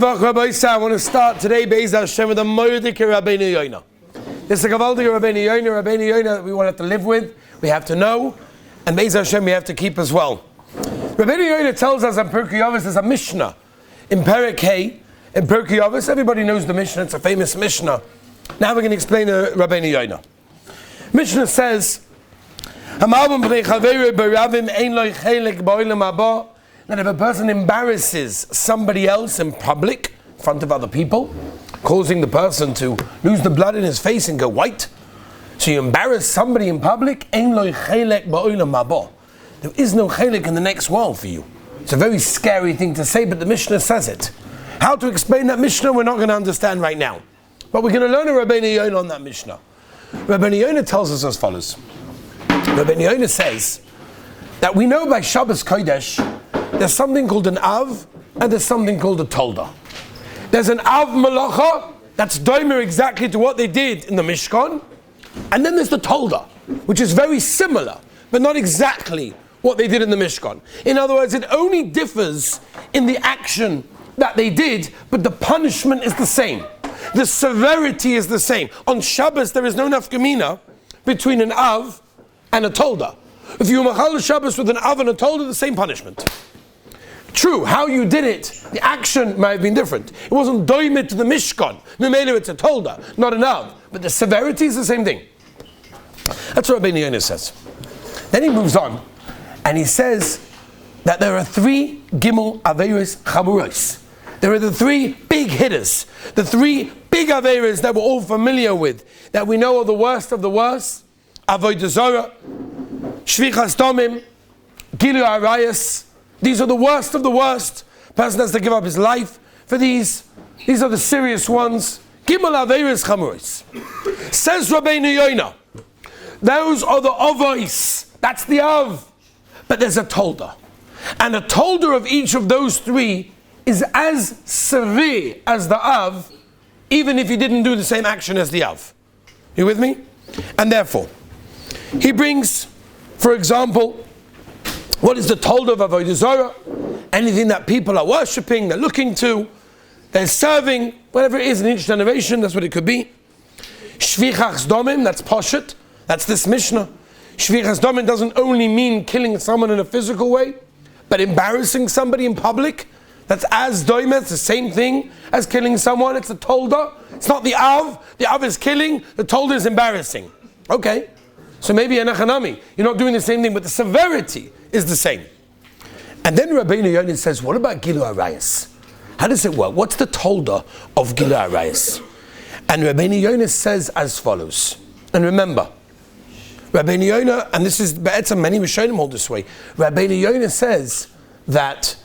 I want to start today Be'ez Hashem with a Moedik Rabbeinu Yoina. This is a Gavaldik Rabbeinu Yoina that we want to live with, we have to know, and Be'ez Hashem we have to keep as well. Rabbeinu Yoina tells us in Pirkei Avos, there's a Mishnah in Perek Hey, in Pirkei Avos. Everybody knows the Mishnah, it's a famous Mishnah. Now we're going to explain the Rabbeinu Yoina. Mishnah says, that if a person embarrasses somebody else in public, in front of other people, causing the person to lose the blood in his face and go white, so you embarrass somebody in public, there is no chelik in the next world for you. It's a very scary thing to say, but the Mishnah says it. How to explain that Mishnah, we're not going to understand right now. But we're going to learn a Rabbeinu Yoina on that Mishnah. Rabbeinu Yoina tells us as follows. Rabbeinu Yoina says that we know by Shabbos Kodesh, there's something called an Av, and there's something called a Tolda. There's an Av Malacha, that's doimer exactly to what they did in the Mishkan, and then there's the Tolda, which is very similar, but not exactly what they did in the Mishkan. In other words, it only differs in the action that they did, but the punishment is the same. The severity is the same. On Shabbos, there is no nafkamina between an Av and a Tolda. If you machal Shabbos with an Av and a Tolda, the same punishment. True, how you did it, the action might have been different. It wasn't doimit to the Mishkan. Memele, it's a Tolda, not an Av. But the severity is the same thing. That's what Rabbeinu Yoina says. Then he moves on, and he says that there are three Gimel Aveiros Chamuros. There are the three big hitters, the three big Aveiros that we're all familiar with, that we know are the worst of the worst. Avodah Zarah, Shvichas Domim, Gilu Arayas. These are the worst of the worst. Person has to give up his life for these. These are the serious ones. Gimel Aveiros Chamuros. Says Rabbeinu Yoina, those are the Avos. That's the Av. But there's a Tolda. And a Tolda of each of those three is as severe as the Av, even if you didn't do the same action as the Av. You with me? And therefore, he brings, for example, what is the Tolda of Avodah Zarah? Anything that people are worshipping, they're looking to, they're serving, whatever it is in each generation, that's what it could be. Shvichas Domim, that's Poshet, that's this Mishnah. Shvichas Domim doesn't only mean killing someone in a physical way, but embarrassing somebody in public. That's as doimet, it's the same thing as killing someone. It's a Tolda. It's not the Av. The Av is killing, the Tolda is embarrassing. Okay, so maybe Enachanami, you're not doing the same thing, but the severity is the same. And then Rabbeinu Yoina says, what about Gilu Arayas? How does it work? What's the Tolda of Gilu Arayas? And Rabbeinu Yoina says as follows. And remember, Rabbeinu Yoina, and this is Be'etzem, many Rishonim hold this way. Rabbeinu Yoina says that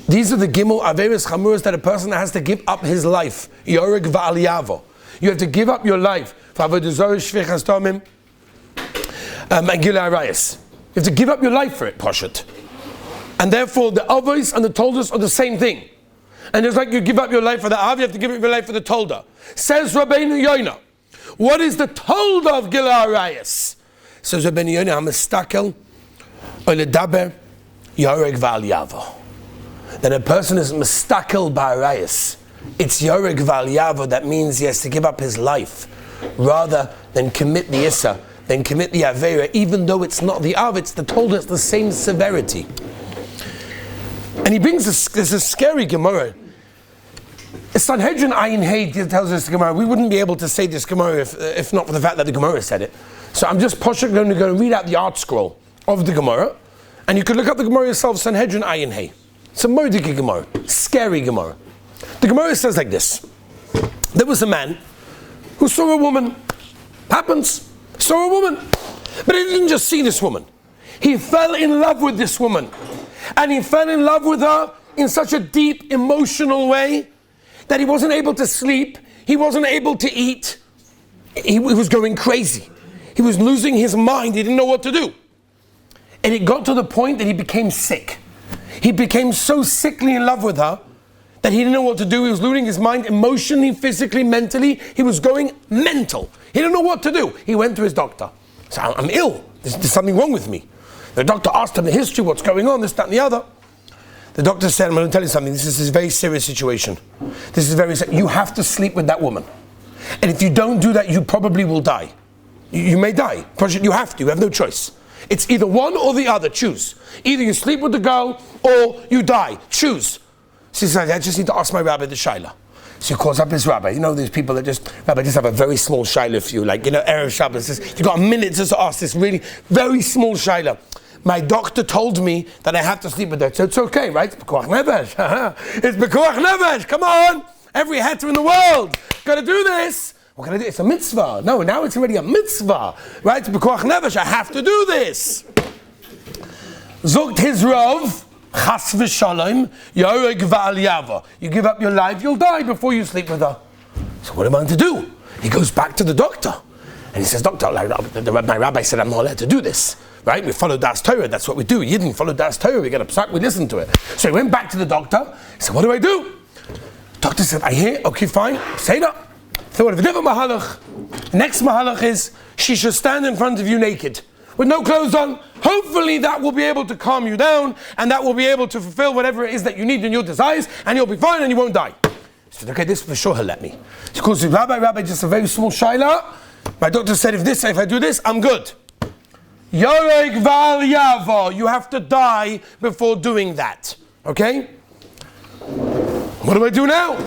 these are the Gimel Aveiros Chamuros that a person has to give up his life. Yoreg va'al yavo. You have to give up your life for Avodah Zarah, Shvichas Domim, and Gilu Arayas. You have to give up your life for it, Poshet. And therefore, the Avos and the Toldas are the same thing. And just like you give up your life for the Av, you have to give up your life for the Tolda. Says Rabbeinu Yoina, what is the Tolda of Gilu Arayas? Says Rabbeinu Yoina, Hamistakel, Oledaber, Yoreg va'al yavo. Then a person is mistakel ba'arayas. It's yoreg va'al yavo, that means he has to give up his life rather than commit the issa, than commit the aveira, even though it's not the av, it's the Tolda, it's the same severity. And he brings there's a scary Gemara. Sanhedrin Ayin Hey tells us the Gemara. We wouldn't be able to say this Gemara if not for the fact that the Gemara said it. So I'm just going to go and read out the art scroll of the Gemara, and you could look up the Gemara yourself, Sanhedrin Ayin Hey. It's a Mordecai Gemara, scary Gemara. The Gemara says like this. There was a man who saw a woman. Happens. Saw a woman. But he didn't just see this woman. He fell in love with this woman. And he fell in love with her in such a deep, emotional way that he wasn't able to sleep. He wasn't able to eat. He was going crazy. He was losing his mind. He didn't know what to do. And it got to the point that he became sick. He became so sickly in love with her that he didn't know what to do. He was losing his mind emotionally, physically, mentally. He was going mental. He didn't know what to do. He went to his doctor. So I'm ill. There's something wrong with me. The doctor asked him the history, what's going on, this, that, and the other. The doctor said, I'm going to tell you something, this is a very serious situation. This is very serious. You have to sleep with that woman. And if you don't do that, you probably will die. You may die. You have to. You have no choice. It's either one or the other. Choose. Either you sleep with the girl or you die. Choose. She says, I just need to ask my rabbi the shaila. So he calls up his rabbi. You know, there's people that rabbi, just have a very small shaila for you. Like, Erev Shabbos, you got a minute just to ask this really very small shaila. My doctor told me that I have to sleep with her. So it's okay, right? It's B'koach Nefesh. It's B'koach Nefesh. Come on. Every hatter in the world. Got to do this. What can I do? It's a mitzvah. No, now it's already a mitzvah. Right? It's B'koach Nefesh. I have to do this. Zogt his Rav. Chas v'shalom. Yoreg v'al yava. You give up your life, you'll die before you sleep with her. So what am I to do? He goes back to the doctor. And he says, doctor, my rabbi said I'm not allowed to do this. Right? We follow Das Torah. That's what we do. You didn't follow Das Torah. We get a psak. We listen to it. So he went back to the doctor. He said, what do I do? Doctor said, I hear. Okay, fine. Say that. So what if a different mahalach? Next mahalach is she should stand in front of you naked with no clothes on. Hopefully that will be able to calm you down and that will be able to fulfill whatever it is that you need in your desires and you'll be fine and you won't die. He said, okay, this for sure he'll let me. He calls the rabbi, just a very small shaila. My doctor said, if I do this, I'm good. Yoreg val yavo. You have to die before doing that. Okay? What do I do now?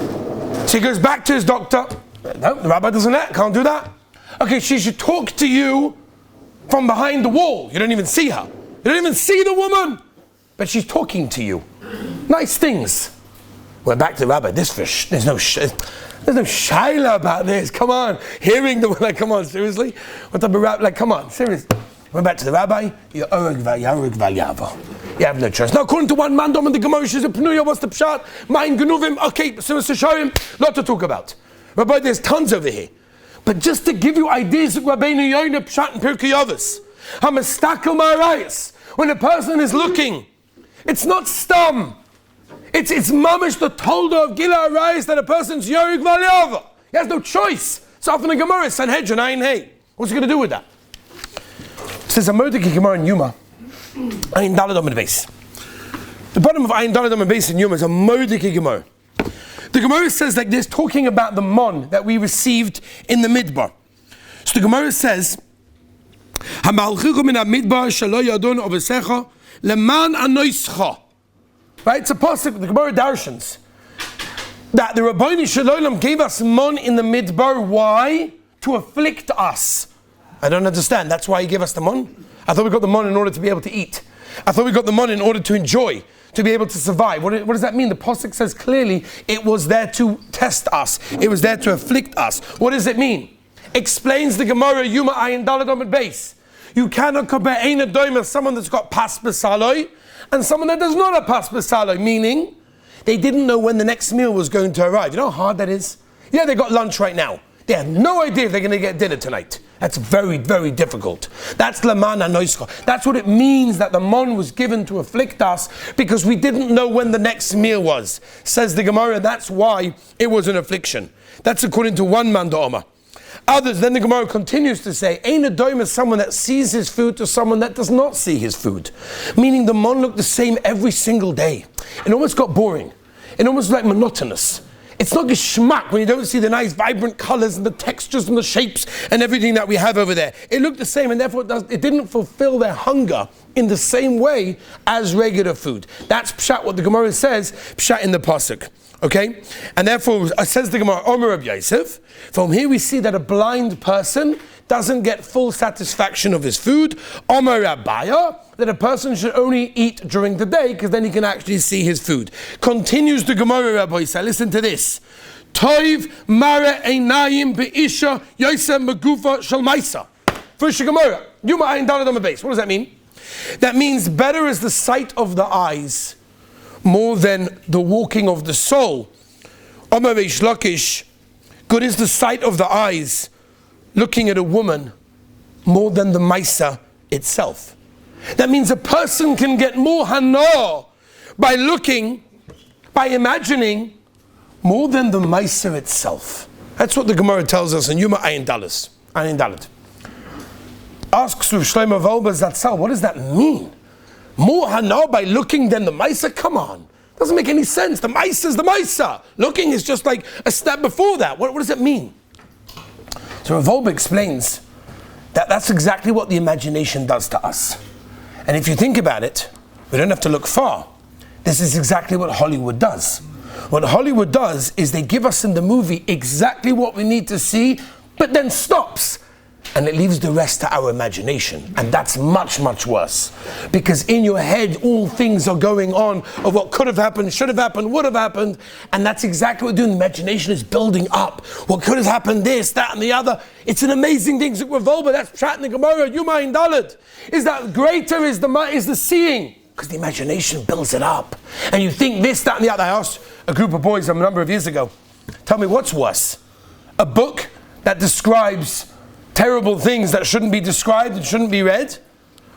So he goes back to his doctor. No, the rabbi doesn't let, can't do that. Okay, she should talk to you from behind the wall. You don't even see her. You don't even see the woman. But she's talking to you. Nice things. Went back to the rabbi. There's no shaila about this. Come on. Hearing the like, come on, seriously? What type of rabbi? Like, come on, seriously. Went back to the rabbi. You have no choice. Now, according to one man, Dom and the Gemara, she's a pnuya, what's the pshat? Mein Genuvim, okay, so Shovovim, lot to talk about. Rabbi, there's tons over here. But just to give you ideas of Rabbeinu Yoina, pshat and Pirkei Avos. Hamastakel ma'arayis. When a person is looking, it's not stum. It's mamish the tolda of Gila Arayis that a person's Yorig Valyava. He has no choice. It's often a Gemara, Sanhedrin, Ayin Hey. What's he going to do with that? It says a Mordecai Gemara in Yuma. Ayin Dalad Amid Beis. The bottom of Ayin Dalad Amid Beis in Yuma is a Mordecai Gemara. The Gemara says like this, talking about the mon that we received in the Midbar. So the Gemara says, Hamalchichu min ha-midbar shelo yadon obesecha leman anoischa. Right? It's a pasuk, the Gemara darshans, that the Rabbeinu Shalom gave us mon in the Midbar. Why? To afflict us. I don't understand. That's why he gave us the mon? I thought we got the mon in order to be able to eat. I thought we got the mon in order to enjoy, to be able to survive. What does that mean? The pasuk says clearly it was there to test us. It was there to afflict us. What does it mean? Explains the Gemara, Yuma Ayin Dalad Amid Beis. You cannot compare ein adoim as someone that's got pas b'saloi and someone that does not have pas b'saloi, meaning they didn't know when the next meal was going to arrive. You know how hard that is? Yeah, they got lunch right now. They have no idea if they're going to get dinner tonight. That's very, very difficult. That's leman anoischa. That's what it means that the mon was given to afflict us because we didn't know when the next meal was. Says the Gemara, that's why it was an affliction. That's according to one man da'oma. Others, then the Gemara continues to say, Ein adoim is someone that sees his food to someone that does not see his food. Meaning the mon looked the same every single day. It almost got boring. It almost like monotonous. It's not geschmack when you don't see the nice vibrant colors and the textures and the shapes and everything that we have over there. It looked the same and therefore it didn't fulfill their hunger in the same way as regular food. That's pshat, what the Gemara says, pshat in the pasuk. Okay? And therefore, says the Gemara, Omer Reb Yosef, from here we see that a blind person doesn't get full satisfaction of his food. Omer Rabbaya, that a person should only eat during the day because then he can actually see his food. Continues the Gemara, Rabbi Yisrael. Listen to this. Toiv mare einayim be'isha yosem megufa shel maisa. First Gemara, Yuma Ayin Dalad Amid Beis. What does that mean? That means better is the sight of the eyes more than the walking of the soul. Omer Reish Lakish, good is the sight of the eyes looking at a woman more than the maisa itself. That means a person can get more hana by looking, by imagining, more than the maisa itself. That's what the Gemara tells us in Yuma Ayin Dalad. Asks Rav Shlomo Wolbe Zatzal, what does that mean? More hana by looking than the maisa? Come on. Doesn't make any sense. The Maisa is the Maisa. Looking is just like a step before that. What does it mean? So Rav Wolbe explains that that's exactly what the imagination does to us. And if you think about it, we don't have to look far. This is exactly what Hollywood does. What Hollywood does is they give us in the movie exactly what we need to see, but then stops. And it leaves the rest to our imagination. And that's much, much worse. Because in your head, all things are going on of what could have happened, should have happened, would have happened. And that's exactly what we're doing. The imagination is building up. What could have happened, this, that, and the other. It's an amazing thing. Revolver, that's Pshat in the Gemara, Yuma in Dalet. Is that greater is the seeing. Because the imagination builds it up. And you think this, that, and the other. I asked a group of boys a number of years ago, tell me what's worse? A book that describes terrible things that shouldn't be described and shouldn't be read,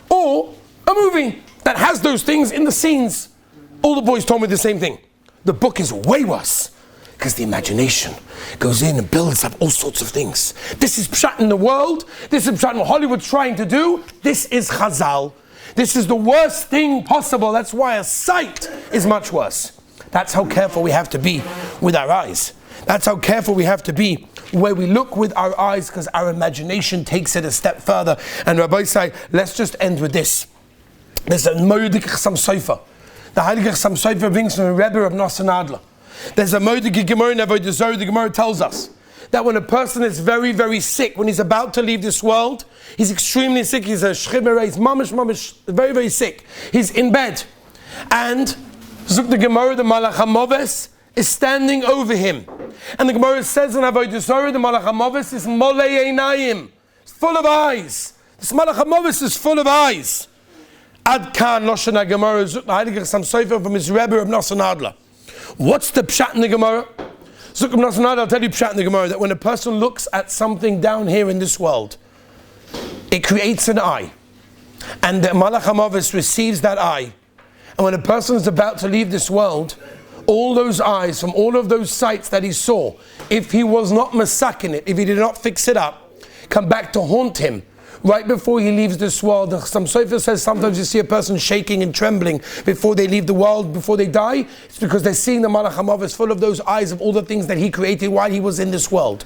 or a movie that has those things in the scenes. All the boys told me the same thing. The book is way worse because the imagination goes in and builds up all sorts of things. This is Pshat in the world. This is Pshat in what Hollywood's trying to do. This is Chazal. This is the worst thing possible. That's why a sight is much worse. That's how careful we have to be with our eyes. That's how careful we have to be where we look with our eyes, because our imagination takes it a step further. And Rabbi say, let's just end with this. There's a Moedik Chassam Sofer. The Heilige Chassam Sofer brings from the Rebbe of Nosson Adler. There's a Moedik Gemara in Avodah Zarah. The Gemara tells us that when a person is very, very sick, when he's about to leave this world, he's extremely sick, he's a shchimere, he's mamish, very, very sick. He's in bed. And Zuk the Gemara, the Malach HaMoves, is standing over him. And the Gemara says in Avodah Zarah, the Malach HaMoves is molei einayim. It's full of eyes. This Malach HaMoves is full of eyes. Ad kan Loshen HaGemara, Zuk the Heilige Chassam Sofer from his Rebbe of Nosson Adler. What's the Pshat in the Gemara? Zuk of Nosson Adler, I'll tell you Pshat in the Gemara, that when a person looks at something down here in this world, it creates an eye. And the Malach HaMoves receives that eye. And when a person is about to leave this world, all those eyes from all of those sights that he saw, if he was not masakin it, if he did not fix it up, come back to haunt him right before he leaves this world. Some Sofer says sometimes you see a person shaking and trembling before they leave the world, before they die. It's because they're seeing the Malach HaMoves full of those eyes of all the things that he created while he was in this world.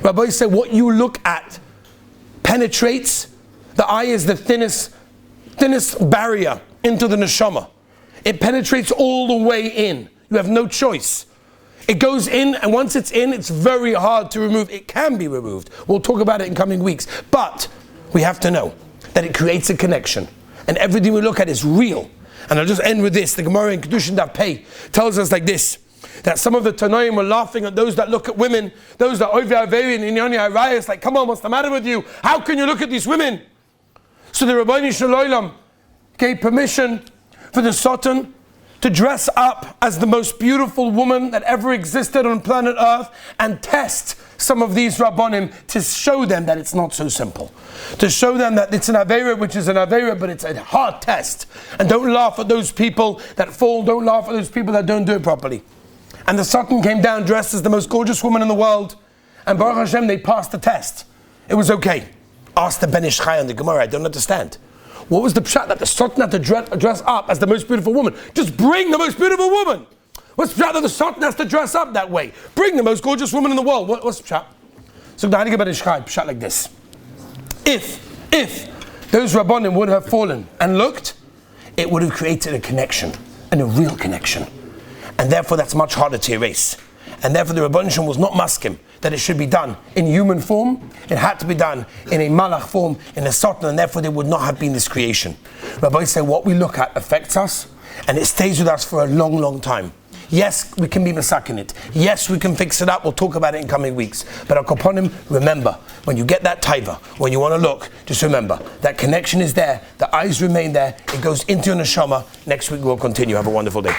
Rabbi said what you look at penetrates. The eye is the thinnest barrier into the neshama. It penetrates all the way in. You have no choice. It goes in, and once it's in, it's very hard to remove. It can be removed. We'll talk about it in coming weeks. But we have to know that it creates a connection. And everything we look at is real. And I'll just end with this. The Gemara in Kedushin Daf Pei tells us like this, that some of the Tanoim were laughing at those that look at women, those that Ovi Averi and Inyoni Arayas, like, come on, what's the matter with you? How can you look at these women? So the Rabbeinu Shalom gave permission for the Satan to dress up as the most beautiful woman that ever existed on planet Earth and test some of these Rabbonim to show them that it's not so simple. To show them that it's an Aveira, which is an Aveira, but it's a hard test. And don't laugh at those people that fall, don't laugh at those people that don't do it properly. And the Satan came down dressed as the most gorgeous woman in the world, and Baruch Hashem, they passed the test. It was okay. Ask the Ben Ish Chai on the Gemara, I don't understand. What was the pshat that the Satan had to dress up as the most beautiful woman? Just bring the most beautiful woman. What's the pshat that the Satan has to dress up that way? Bring the most gorgeous woman in the world. What's the pshat? So the Heilige Ben Ish Chai, pshat like this. If those Rabbonim would have fallen and looked, it would have created a connection, and a real connection. And therefore that's much harder to erase. And therefore the Rabban Shem was not maskim that it should be done in human form. It had to be done in a malach form, in a satan, and therefore there would not have been this creation. Rabbi say what we look at affects us, and it stays with us for a long, long time. Yes, we can be masakin it. Yes, we can fix it up. We'll talk about it in coming weeks. But Akoponim, remember, when you get that taiva, when you want to look, just remember, that connection is there, the eyes remain there, it goes into your neshama. Next week we'll continue. Have a wonderful day.